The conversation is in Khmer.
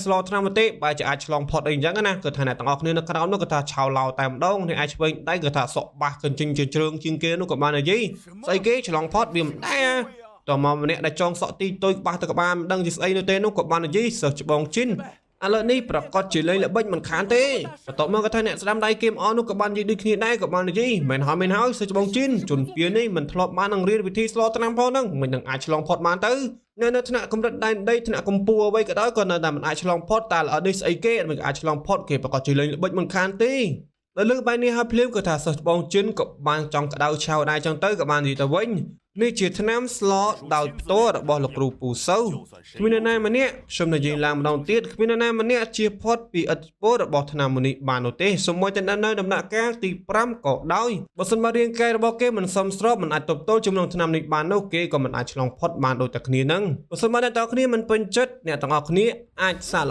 ស្លោឆ្នាំទេបើជាអាចឆ្លងផុតអីអញ្ចឹងណាគឺថាអ្នកទាំងអស់គ្នានៅក្រោមនោះគឺថាឆោឡោតែម្ដងនេះអាចឆ្វេងដៃគឺថាសក់បាសកញ្ជិញជាជ្រើងជាងគេនោះក៏បាននិយាយស្អីគេឆ្លងផុតវាមិនដែរតើមកម្នាក់ដែលចងសក់ទីទុយបាសទៅក្បាលមិនដឹងជាស្អីនោះទេនោះក៏បាននិយាយសិស្សច្បងជីនឥឡូវនេះប្រកាសជាលេងល្បិចមិនខានទេបន្ទាប់មកក៏ថាអ្នកស្ដាំដៃគីមអនោះក៏បាននិយាយដូចគ្នាដែរក៏បាននិយាយមិនហើយសិស្សច្បងជីនជនពៀននេះមិនធ្លាប់បាននឹងរៀនវិធីស្លោឆ្នាំផងហ្នឹងមិននឹងអាចឆ្លងផុតបានទៅនៅថ្នាក់កម្រិតដែនដីថ្នាក់កម្ពុជាអ្វីក៏ដោយក៏នៅតែមិនអាចឆ្លងផុតតែល្អនេះស្អីគេមិនអាចឆ្លងផុតគេប្រកាសជាលេងល្បិចមិនខានទេដល់លើបែបនេះហើយភ្លាមក៏ថាសិស្សច្បងជីនក៏បានចង់ក្តៅឆៅដែរចឹងទៅក៏បាននិយាយទៅវិញនេះជាឆ្នាំស្លោដោយផ្ទាល់របស់លោកគ្រូពូសូវគ្មាននរណាម្នាក់ខ្ញុំនិយាយឡើងម្ដងទៀតគ្មាននរណាម្នាក់ជាផុតពីឥទ្ធិពលរបស់ឆ្នាំមុនីបាននោះទេសូម្បីតែនៅដំណាក់កាលទី5ក៏ដោយបើសិនបើរាងកាយរបស់គេមិនសមស្របមិនអាចទប់ទល់ជាមួយនឹងឆ្នាំនេះបាននោះគេក៏មិនអាចឆ្លងផុតបានដូចតែគ្នានឹងបើសិនបើអ្នកទាំងអស់គ្នាមិនពេញចិត្តអ្នកទាំងអស់គ្នាអាចសាក